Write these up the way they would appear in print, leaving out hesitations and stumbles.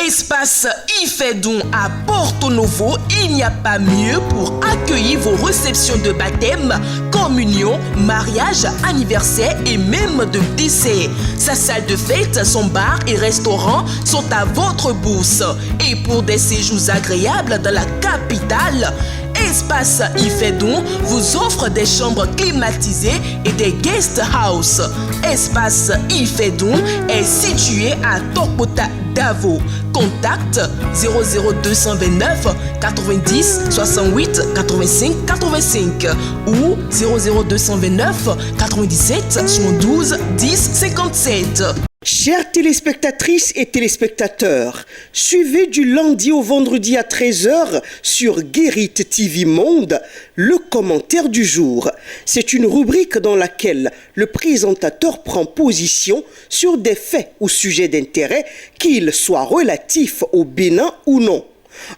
Espace Ifedon à Porto Novo, il n'y a pas mieux pour accueillir vos réceptions de baptême, communion, mariage, anniversaire et même de décès. Sa salle de fête, son bar et restaurant sont à votre bourse. Et pour des séjours agréables dans la capitale, Espace Ifedon vous offre des chambres climatisées et des guest house. Espace Ifedon est situé à Tokota Davo. Contact 00229 90 68 85 85 ou 00229 97 72 10 57. Chères téléspectatrices et téléspectateurs, suivez du lundi au vendredi à 13h sur Guérit TV Monde le commentaire du jour. C'est une rubrique dans laquelle le présentateur prend position sur des faits ou sujets d'intérêt, qu'ils soient relatifs au Bénin ou non.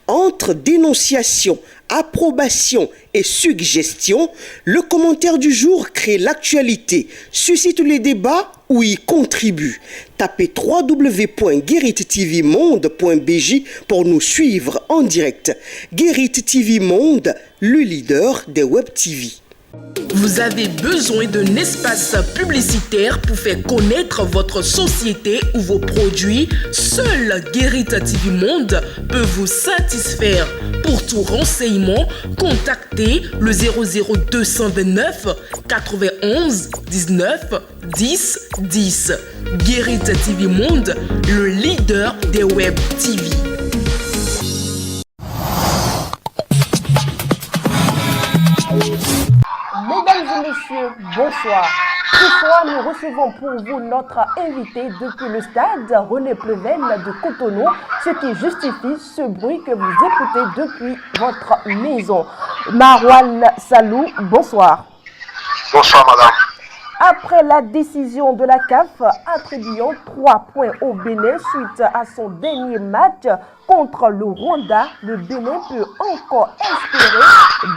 Entre dénonciation, approbation et suggestion, le commentaire du jour crée l'actualité, suscite les débats ou y contribue. Tapez www.gueritvmonde.bj pour nous suivre en direct. Guérit TV Monde, le leader des web TV. Vous avez besoin d'un espace publicitaire pour faire connaître votre société ou vos produits? Seul Guérit TV Monde peut vous satisfaire. Pour tout renseignement, contactez le 00229 91 19 10 10. Guérit TV Monde, le leader des web TV. Mesdames et messieurs, bonsoir. Ce soir, nous recevons pour vous notre invité depuis le stade René Pleven de Cotonou, ce qui justifie ce bruit que vous écoutez depuis votre maison. Marwan Salou, bonsoir. Bonsoir madame. Après la décision de la CAF attribuant 3 points au Bénin suite à son dernier match contre le Rwanda, le Bénin peut encore espérer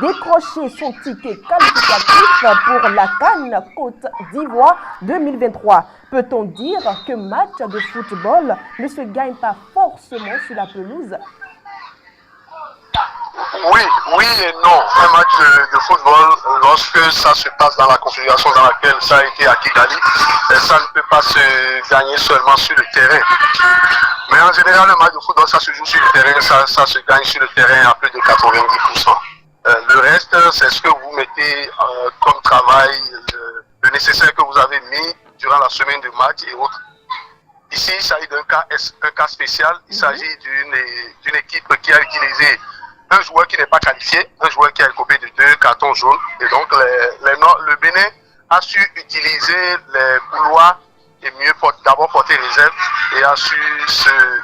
décrocher son ticket qualificatif pour la CAN Côte d'Ivoire 2023. Peut-on dire que match de football ne se gagne pas forcément sur la pelouse? Oui et non. Un match de football, lorsque ça se passe dans la configuration dans laquelle ça a été à Kigali, ça ne peut pas se gagner seulement sur le terrain. Mais en général, le match de football, ça se joue sur le terrain, ça se gagne sur le terrain à plus de 90%. Le reste, c'est ce que vous mettez comme travail, le nécessaire que vous avez mis durant la semaine de match et autres. Ici, il s'agit d'un cas spécial. Il s'agit d'une équipe qui a utilisé un joueur qui n'est pas qualifié, un joueur qui a écopé de 2 cartons jaunes. Et donc, le Bénin a su utiliser les couloirs et mieux d'abord porter réserve et a su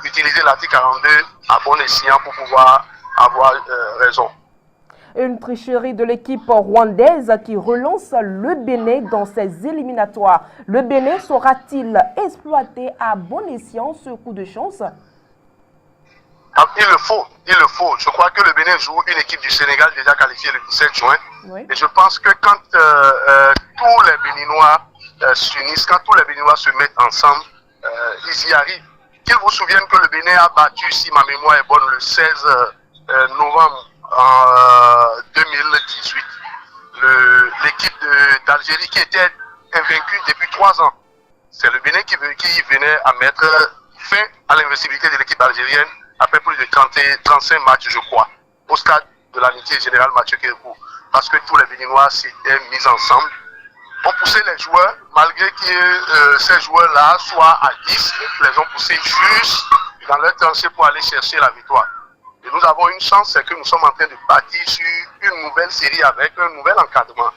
utiliser l'article 42 à bon escient pour pouvoir avoir raison. Une tricherie de l'équipe rwandaise qui relance le Bénin dans ses éliminatoires. Le Bénin saura-t-il exploiter à bon escient ce coup de chance? Il le faut. Je crois que le Bénin joue une équipe du Sénégal déjà qualifiée le 17 juin. Oui. Et je pense que quand tous les Béninois s'unissent, quand tous les Béninois se mettent ensemble, ils y arrivent. Qu'ils vous souviennent que le Bénin a battu, si ma mémoire est bonne, le 16 novembre en 2018. L'équipe d'Algérie qui était invaincue depuis 3 ans. C'est le Bénin qui venait à mettre fin à l'invincibilité de l'équipe algérienne après plus de 35 matchs, je crois, au stade de l'amitié générale Mathieu Kékou. Parce que tous les Béninois s'étaient mis ensemble. On poussait les joueurs, malgré que ces joueurs-là soient à 10, les ont poussés juste dans leur tranchée pour aller chercher la victoire. Et nous avons une chance, c'est que nous sommes en train de bâtir sur une nouvelle série avec un nouvel encadrement.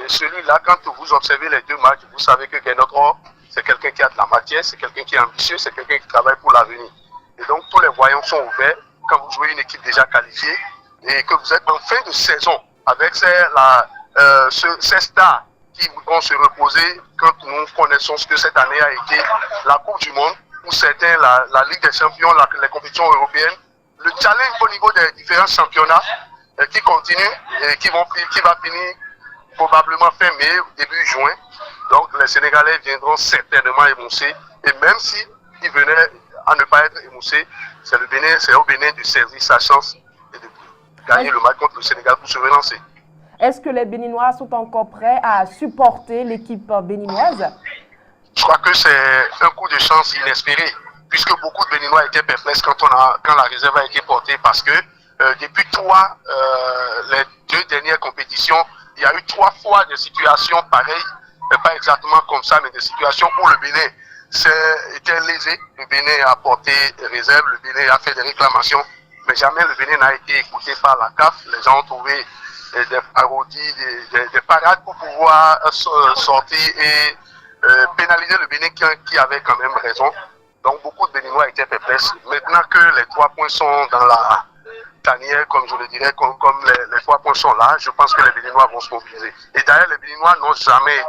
Et celui-là, quand vous observez les 2 matchs, vous savez que Genotro, c'est quelqu'un qui a de la matière, c'est quelqu'un qui est ambitieux, c'est quelqu'un qui travaille pour l'avenir. Et donc tous les voyants sont ouverts quand vous jouez une équipe déjà qualifiée et que vous êtes en fin de saison avec ces stars qui vont se reposer quand nous connaissons ce que cette année a été la Coupe du Monde, ou certains la Ligue des Champions, les compétitions européennes, le challenge au niveau des différents championnats qui continue et qui va finir probablement fin mai, début juin. Donc les Sénégalais viendront certainement émousser. Et même si ils venaient à ne pas être émoussé. C'est au Bénin de saisir sa chance et de gagner le match contre le Sénégal pour se relancer. Est-ce que les Béninois sont encore prêts à supporter l'équipe béninoise? Je crois que c'est un coup de chance inespéré, puisque beaucoup de Béninois étaient perplexes quand la réserve a été portée, parce que depuis les 2 dernières compétitions, il y a eu 3 fois des situations pareilles, mais pas exactement comme ça, mais des situations où le Bénin était lésé. Le Bénin a porté réserve, le Bénin a fait des réclamations, mais jamais le Bénin n'a été écouté par la CAF. Les gens ont trouvé des parodies, des parades pour pouvoir sortir et pénaliser le Bénin qui avait quand même raison. Donc beaucoup de Béninois étaient perplexes. Maintenant que les 3 points sont dans la tanière, comme je le dirais, comme les 3 points sont là, je pense que les Béninois vont se mobiliser. Et d'ailleurs, les Béninois n'ont jamais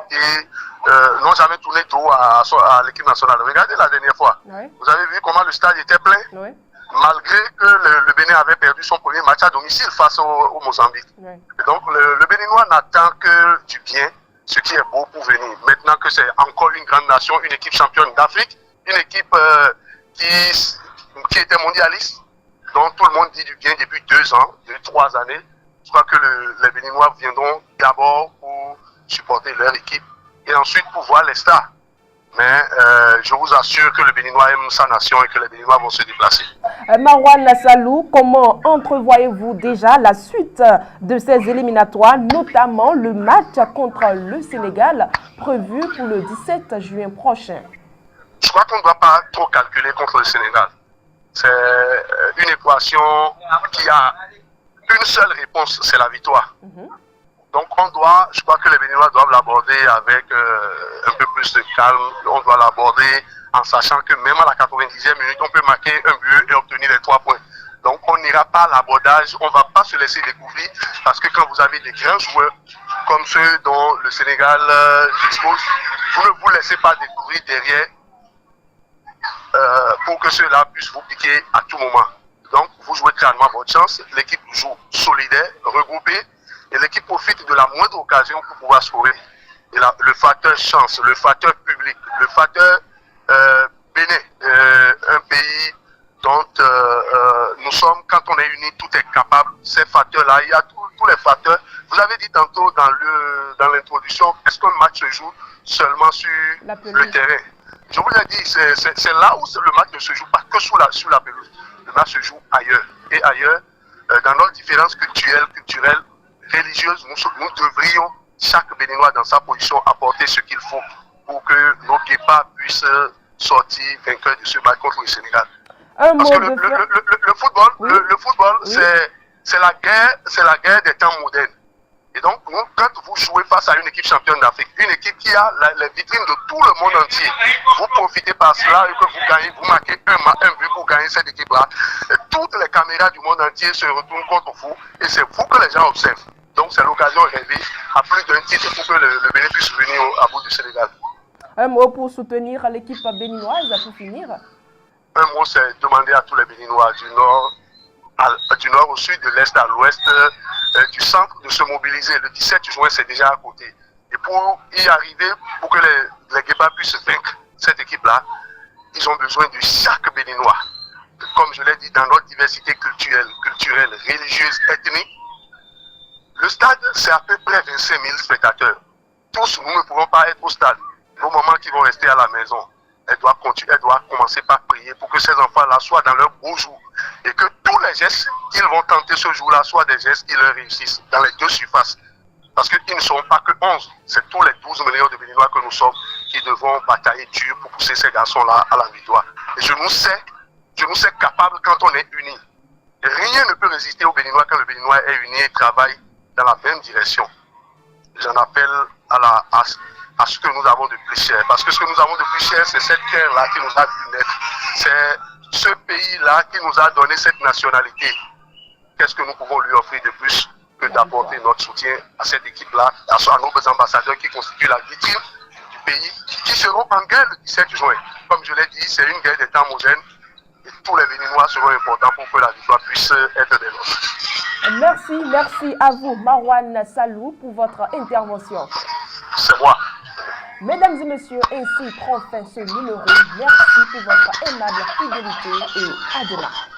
tourné dos à l'équipe nationale. Regardez la dernière fois. Oui. Vous avez vu comment le stade était plein? Oui. Malgré que le Bénin avait perdu son premier match à domicile face au Mozambique. Oui. Et donc le Béninois n'attend que du bien, ce qui est beau pour venir. Maintenant que c'est encore une grande nation, une équipe championne d'Afrique, une équipe qui était mondialiste, dont tout le monde dit du bien depuis 2 ans, 3 années. Je crois que les Béninois viendront d'abord pour supporter leur équipe et ensuite pour voir les stars. Mais je vous assure que le Béninois aime sa nation et que les Béninois vont se déplacer. Marouane Salou, comment entrevoyez-vous déjà la suite de ces éliminatoires, notamment le match contre le Sénégal prévu pour le 17 juin prochain? Je crois qu'on ne doit pas trop calculer contre le Sénégal. C'est une équation qui a une seule réponse, c'est la victoire. Donc je crois que les Béninois doivent l'aborder avec un peu plus de calme. On doit l'aborder en sachant que même à la 90e minute, on peut marquer un but et obtenir les 3 points. Donc on n'ira pas à l'abordage, on ne va pas se laisser découvrir, parce que quand vous avez des grands joueurs comme ceux dont le Sénégal dispose, vous ne vous laissez pas découvrir derrière pour que ceux-là puissent vous piquer à tout moment. Donc vous jouez clairement votre chance, l'équipe joue solidaire, regroupée, et l'équipe profite de la moindre occasion pour pouvoir scorer. Et le facteur chance, le facteur public, le facteur Bénin, un pays dont nous sommes, quand on est unis, tout est capable. Ces facteurs-là, il y a tous les facteurs. Vous avez dit tantôt dans l'introduction, est-ce qu'un match se joue seulement sur le terrain? Je vous l'ai dit, c'est là où le match ne se joue pas que sur la pelouse. Le match se joue ailleurs. Et ailleurs, dans nos différences culturelles, religieuses, nous devrions, chaque Béninois dans sa position, apporter ce qu'il faut pour que nos guépards puissent sortir vainqueurs de ce match contre le Sénégal. Parce que le football, oui. le football, oui. c'est la guerre des temps modernes. Et donc, quand vous jouez face à une équipe championne d'Afrique, une équipe qui a les vitrines de tout le monde entier, vous profitez par cela et que vous gagnez, vous marquez un but pour gagner cette équipe-là. Toutes les caméras du monde entier se retournent contre vous et c'est vous que les gens observent. Donc, c'est l'occasion rêvée à plus d'un titre pour que le Bénin puisse venir à bout du Sénégal. Un mot pour soutenir l'équipe béninoise, pour finir? Un mot, c'est demander à tous les Béninois du nord au sud, de l'est à l'ouest, du centre, de se mobiliser. Le 17 juin, c'est déjà à côté. Et pour y arriver, pour que les guépards puissent vaincre cette équipe-là, ils ont besoin de chaque Béninois. Comme je l'ai dit, dans notre diversité culturelle, religieuse, ethnique, le stade, c'est à peu près 25 000 spectateurs. Tous, nous ne pouvons pas être au stade. Nos mamans qui vont rester à la maison, elles doivent commencer par prier pour que ces enfants-là soient dans leur beau jour. Et que tous les gestes qu'ils vont tenter ce jour-là soient des gestes qui leur réussissent dans les 2 surfaces. Parce qu'ils ne seront pas que 11, c'est tous les 12 millions de Béninois que nous sommes qui devront batailler dur pour pousser ces garçons-là à la victoire. Et je nous sais capables quand on est unis. Rien ne peut résister aux Béninois quand le Béninois est uni et travaille dans la même direction. J'en appelle à ce que nous avons de plus cher. Parce que ce que nous avons de plus cher, c'est cette terre-là qui nous a vu naître. C'est ce pays-là qui nous a donné cette nationalité. Qu'est-ce que nous pouvons lui offrir de plus que d'apporter notre soutien à cette équipe-là, à nos ambassadeurs qui constituent la vitrine du pays, qui seront en guerre le 17 juin. Comme je l'ai dit, c'est une guerre des temps modernes. Et tous les Béninois seront importants pour que la victoire puisse être des nôtres. Merci à vous, Marouane Salou, pour votre intervention. C'est moi. Mesdames et messieurs, ainsi prend fin ce numéro. Merci pour votre aimable fidélité et à demain.